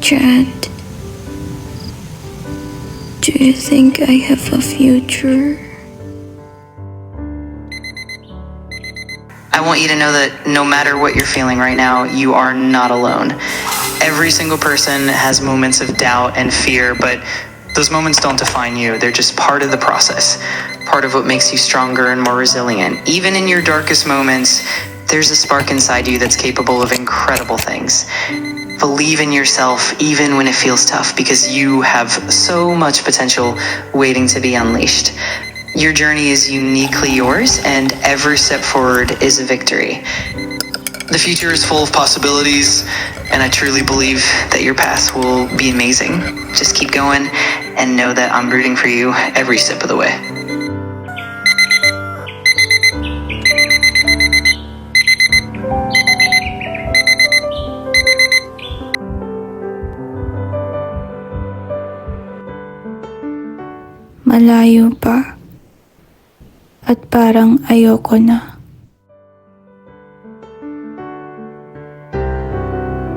Chad, do you think I have a future? I want you to know that no matter what you're feeling right now, you are not alone. Every single person has moments of doubt and fear, but those moments don't define you. They're just part of the process, part of what makes you stronger and more resilient. Even in your darkest moments, there's a spark inside you that's capable of incredible things. Believe in yourself even when it feels tough, because you have so much potential waiting to be unleashed. Your journey is uniquely yours, and every step forward is a victory. The future is full of possibilities, and I truly believe that your path will be amazing. Just keep going and know that I'm rooting for you every step of the way. Malayo pa at parang ayoko na.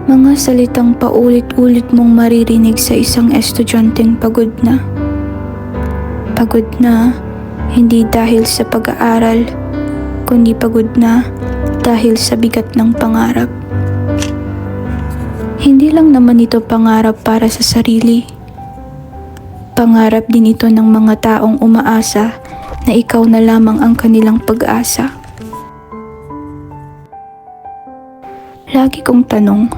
Mga salitang paulit-ulit mong maririnig sa isang estudyanteng pagod na. Pagod na, hindi dahil sa pag-aaral, kundi pagod na dahil sa bigat ng pangarap. Hindi lang naman ito pangarap para sa sarili. Pangarap din ito ng mga taong umaasa na ikaw na lamang ang kanilang pag-asa. Lagi kong tanong,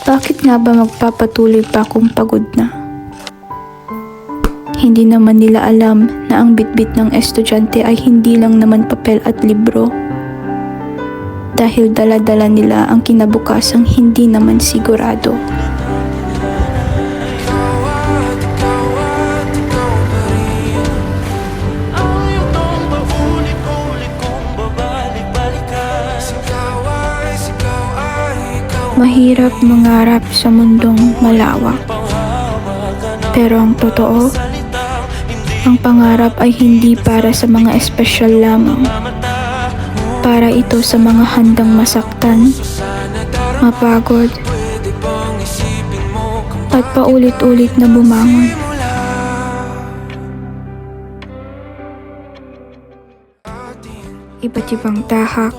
bakit nga ba magpapatuloy pa kung pagod na? Hindi naman nila alam na ang bitbit ng estudyante ay hindi lang naman papel at libro. Dahil dala-dala nila ang kinabukasang hindi naman sigurado. Mahirap mangarap sa mundong malawak. Pero ang totoo, ang pangarap ay hindi para sa mga espesyal lamang. Para ito sa mga handang masaktan, mapagod, at paulit-ulit na bumangon. Iba't ibang tahak,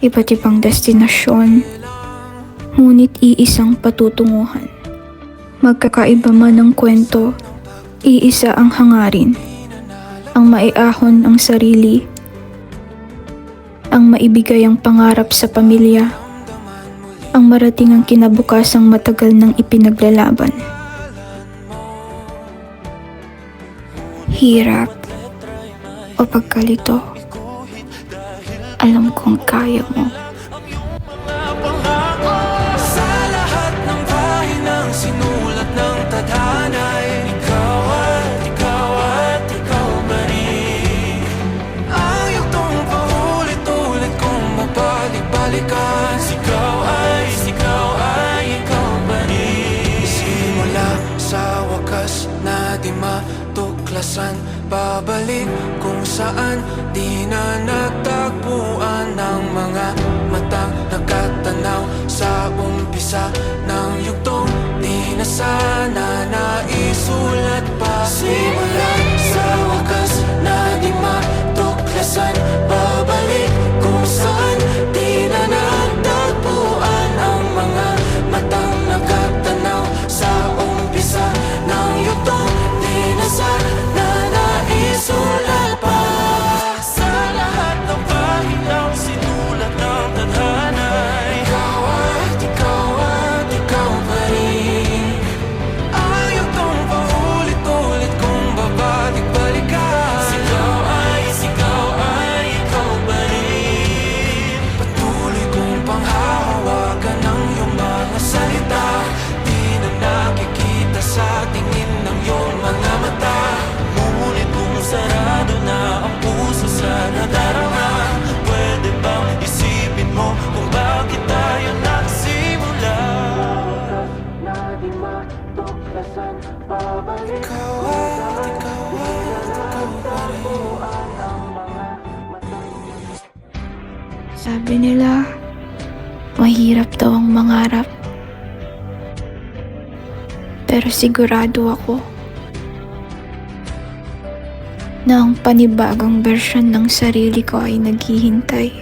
iba't ibang destinasyon, ngunit iisang patutunguhan. Magkakaiba man ang kwento, iisa ang hangarin, ang maiahon ang sarili, ang maibigay ang pangarap sa pamilya, ang marating ang kinabukasang matagal nang ipinaglalaban. Hirap o pagkalito, alam kong kaya mo. Tuklasan, babalik kung saan di na nagtagpuan ng mga matang nagkatanaw sa umpisa ng yugtong di na sana naisulat pa. Simula sa wakas na di matuklasan, babalik kung saan di na nagtagpuan ng mga matang nagkatanaw sa umpisa ng yugtong sana naisulat pa. Sa lahat ng pahinaw sinulat ng tadhana, ikaw at ikaw pa rin. Ayaw kong paulit-ulit kung babalik-balikan. Sigaw ay ikaw pa rin. Patuloy kong panghahawakan ng iyong mga salita. Di na nakikita sa tingin ng iyong mga mata. Ngunit kung sarado na ang puso sa nadarama, pwede bang isipin mo kung bakit tayo nagsimula? Na di matuklasan, babalik. Ikaw pa rin. Sabi nila, mahirap daw ang mangarap. Pero sigurado ako na ang panibagong bersyon ng sarili ko ay naghihintay.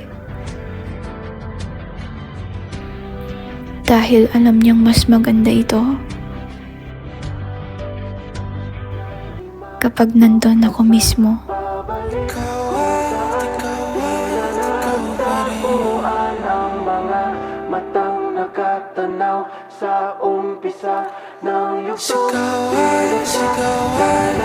Dahil alam niyang mas maganda ito kapag nandun ako mismo. Ikaw at ikaw pa rin ang mga matang nakatanaw sa umpisa ng yugto. Sigawan, sigawan